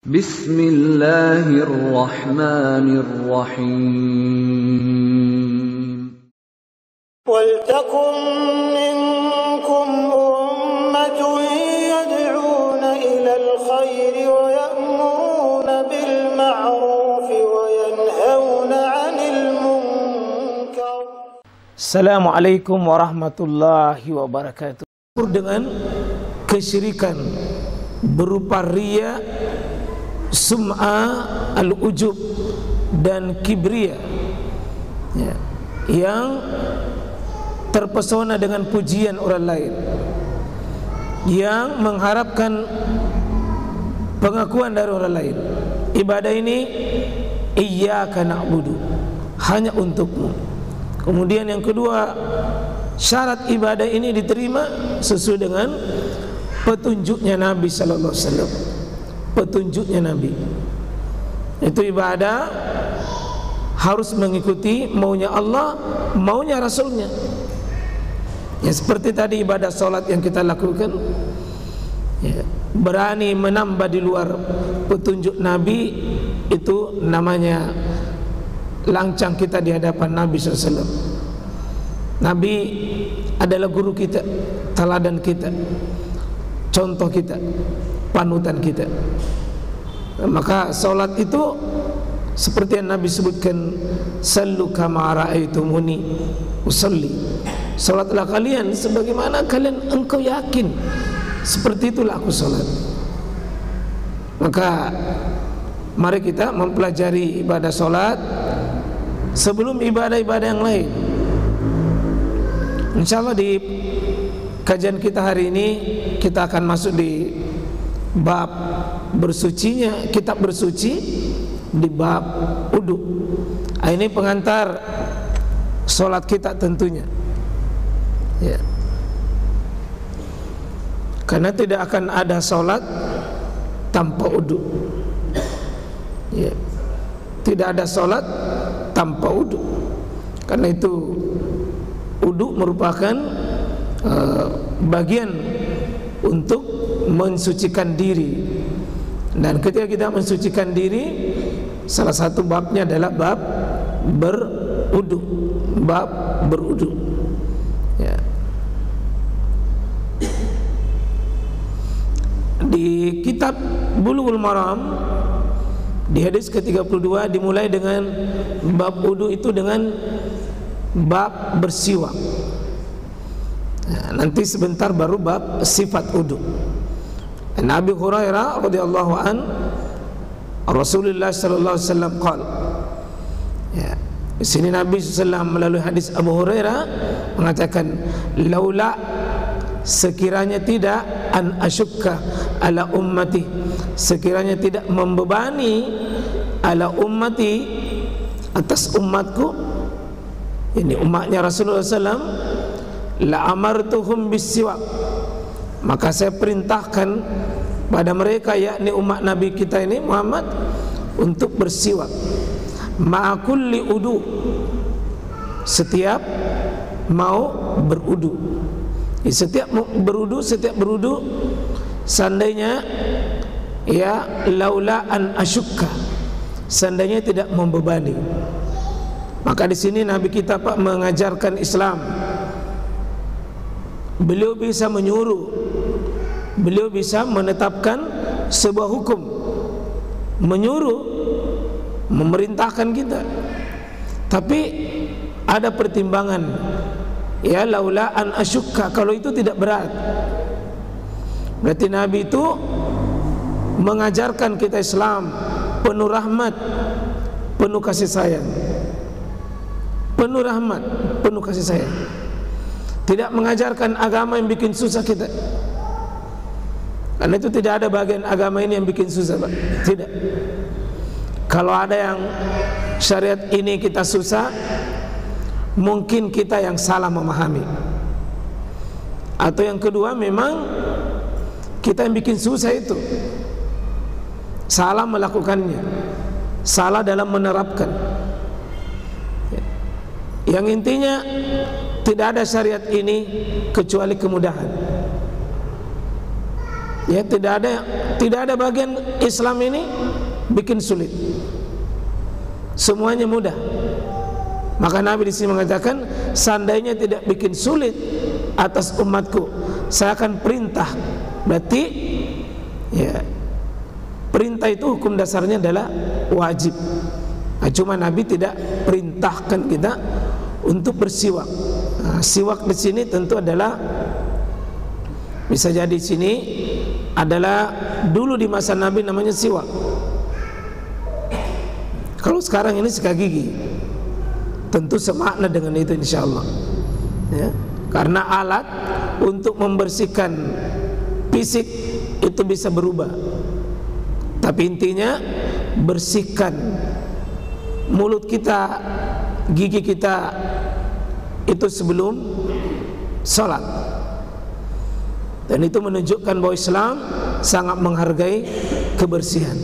Bismillahirrahmanirrahim. Waltakum minkum ummatun yad'una ilal khairi wa ya'muruna bil ma'rufi wa yanhauna 'anil munkar. Assalamualaikum warahmatullahi wabarakatuh. Dengan kesyirikan berupa riya, sum'a, al-ujub dan kibria, ya, yang terpesona dengan pujian orang lain, yang mengharapkan pengakuan dari orang lain. Ibadah ini iyyaka na'budu, hanya untukmu. Kemudian yang kedua, syarat ibadah ini diterima sesuai dengan petunjuknya Nabi sallallahu alaihi wasallam. Petunjuknya Nabi itu ibadah harus mengikuti maunya Allah, maunya Rasulnya. Ya, seperti tadi ibadah solat yang kita lakukan, ya, berani menambah di luar petunjuk Nabi, itu namanya lancang kita di hadapan Nabi SAW. Nabi adalah guru kita, teladan kita, contoh kita, panutan kita. Maka solat itu seperti yang Nabi sebutkan, sallu kama ra'aitumuni usalli. Solatlah kalian sebagaimana kalian engkau yakin, seperti itulah aku solat. Maka mari kita mempelajari ibadah solat sebelum ibadah-ibadah yang lain. InsyaAllah di kajian kita hari ini kita akan masuk di bab bersucinya, kitab bersuci, di bab wudu. Ini pengantar solat kita tentunya, ya. Karena tidak akan ada solat tanpa wudu, ya. Tidak ada solat tanpa wudu. Karena itu wudu merupakan bagian untuk mensucikan diri. Dan ketika kita mensucikan diri, salah satu babnya adalah bab berwudu, bab berwudu, ya. Di kitab Bulughul Maram di hadis ke-32 dimulai dengan bab wudu itu dengan bab bersiwak. Nanti sebentar baru bab sifat wudu. Nabi Hurairah radhiyallahu an Rasulullah sallallahu alaihi wasallam qala, ya, di sini Nabi sallallahu melalui hadis Abu Hurairah mengatakan, laula, sekiranya tidak, an asyukka ala ummati, sekiranya tidak membebani ala ummati, atas umatku, ini umatnya Rasulullah SAW, la amartuhum bisiwak, maka saya perintahkan pada mereka, yakni umat Nabi kita ini Muhammad, untuk bersiwak ma'akulli udu, setiap mau berudu. Setiap berudu, seandainya, ya, laula an asyukka, seandainya tidak membebani. Maka di sini Nabi kita Pak mengajarkan Islam. Beliau bisa menyuruh, beliau bisa menetapkan sebuah hukum, menyuruh, memerintahkan kita. Tapi ada pertimbangan, ya, laula an asyukka, kalau itu tidak berat. Berarti Nabi itu mengajarkan kita Islam penuh rahmat, penuh kasih sayang, penuh rahmat, penuh kasih sayang. Tidak mengajarkan agama yang bikin susah kita. Karena itu tidak ada bagian agama ini yang bikin susah, Pak. Tidak. Kalau ada yang syariat ini kita susah, mungkin kita yang salah memahami. Atau yang kedua, memang kita yang bikin susah itu, salah melakukannya, salah dalam menerapkan. Yang intinya tidak ada syariat ini kecuali kemudahan. Ya, tidak ada bagian Islam ini bikin sulit. Semuanya mudah. Maka Nabi di sini mengatakan, seandainya tidak bikin sulit atas umatku, saya akan perintah. Berarti ya, perintah itu hukum dasarnya adalah wajib. Nah, cuma Nabi tidak perintahkan kita untuk bersiwak. Nah, siwak di sini tentu adalah, bisa jadi di sini adalah dulu di masa Nabi namanya siwak. Kalau sekarang ini sikat gigi, tentu semakna dengan itu insyaallah. Ya, karena alat untuk membersihkan fisik itu bisa berubah, tapi intinya bersihkan mulut kita, gigi kita itu sebelum sholat. Dan itu menunjukkan bahwa Islam sangat menghargai kebersihan.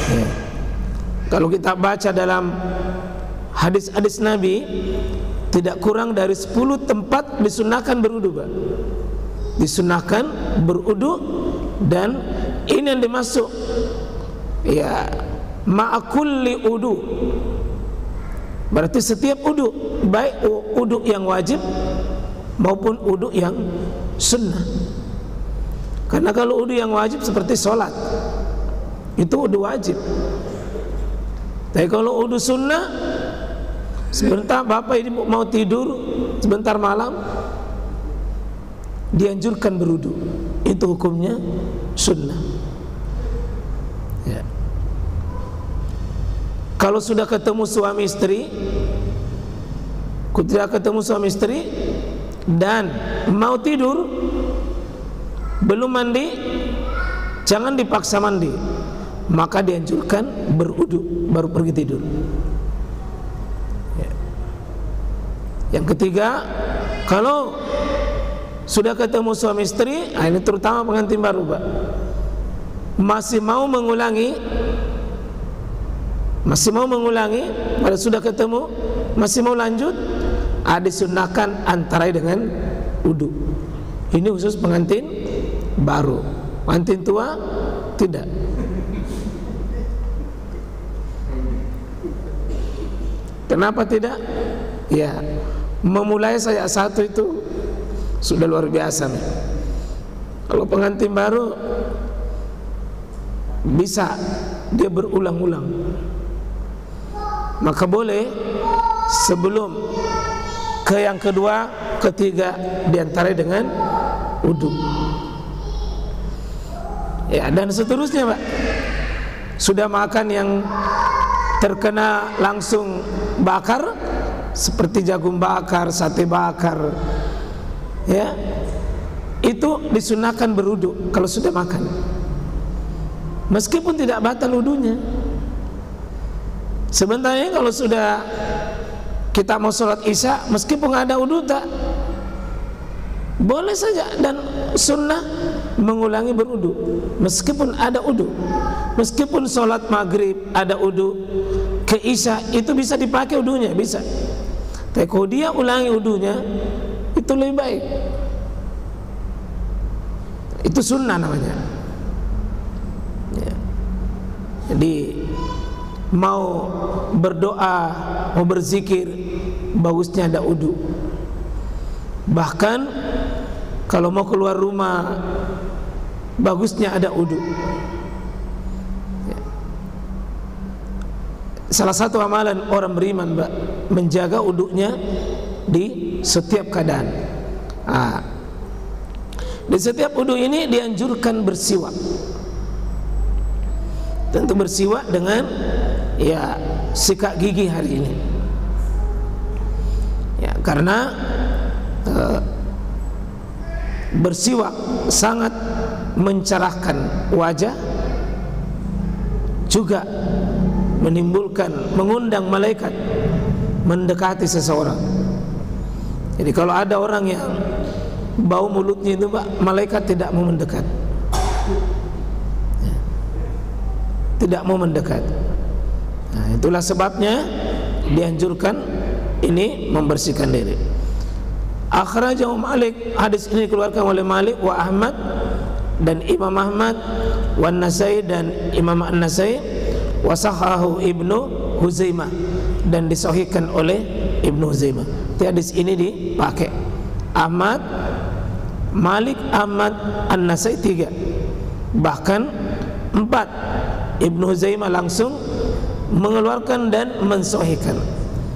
Ya. Kalau kita baca dalam hadis-hadis Nabi, tidak kurang dari 10 tempat disunahkan berudu, Pak. Disunahkan berudu, dan ini yang dimasuk ya ma'akulli udu. Berarti setiap udu, baik udu yang wajib maupun udu yang sunnah. Karena kalau udu yang wajib seperti sholat, itu udu wajib. Tapi kalau udu sunnah, sebentar bapak ini mau tidur, sebentar malam, dianjurkan berudu. Itu hukumnya sunnah. Ya. Kalau sudah ketemu suami istri, tidak ketemu suami istri dan mau tidur, belum mandi, jangan dipaksa mandi, maka dianjurkan berudu baru pergi tidur. Ya. Yang ketiga, kalau sudah ketemu suami istri, ini terutama pengantin baru, Pak, masih mau mengulangi, pada sudah ketemu masih mau lanjut, disunahkan antara dengan wudu. Ini khusus pengantin baru. Pengantin tua tidak. Kenapa tidak? Ya, memulai saya satu itu sudah luar biasa nih. Kalau pengantin baru bisa dia berulang-ulang, maka boleh sebelum ke yang kedua, ketiga diantara dengan wudu. Ya, dan seterusnya, Pak. Sudah makan yang terkena langsung bakar seperti jagung bakar, sate bakar, ya, itu disunahkan berwudu kalau sudah makan, meskipun tidak batal wudunya. Sebenarnya kalau sudah kita mau sholat isya, meskipun ada wudu tak boleh saja, dan sunnah mengulangi berwudu meskipun ada wudu. Meskipun sholat maghrib ada wudu, ke isya itu bisa dipakai wudunya, bisa. Tapi kalau dia ulangi wudunya, itu lebih baik. Itu sunnah namanya. Ya. Jadi mau berdoa, mau berzikir, bagusnya ada wudu. Bahkan kalau mau keluar rumah, bagusnya ada wudu. Ya. Salah satu amalan orang beriman, Mbak, menjaga wudunya di setiap keadaan. Di setiap wudu ini dianjurkan bersiwak. Tentu bersiwak dengan ya sikat gigi hari ini. Ya, karena bersiwak sangat mencerahkan wajah, juga mengundang malaikat mendekati seseorang. Jadi kalau ada orang yang bau mulutnya itu, Pak, malaikat tidak mau mendekat, tidak mau mendekat. Nah, itulah sebabnya dianjurkan ini membersihkan diri. Akhrajahu Malik, hadis ini dikeluarkan oleh Malik wa Ahmad dan Imam Ahmad, wan Nasai dan Imam An-Nasai, wa sahahu Ibnu Huzaimah dan disahihkan oleh Ibnu Huzaimah. Hadis ini dipakai Ahmad, Malik, Ahmad, An-Nasai 3, bahkan 4 Ibnu Huzaimah langsung mengeluarkan dan mensahihkan.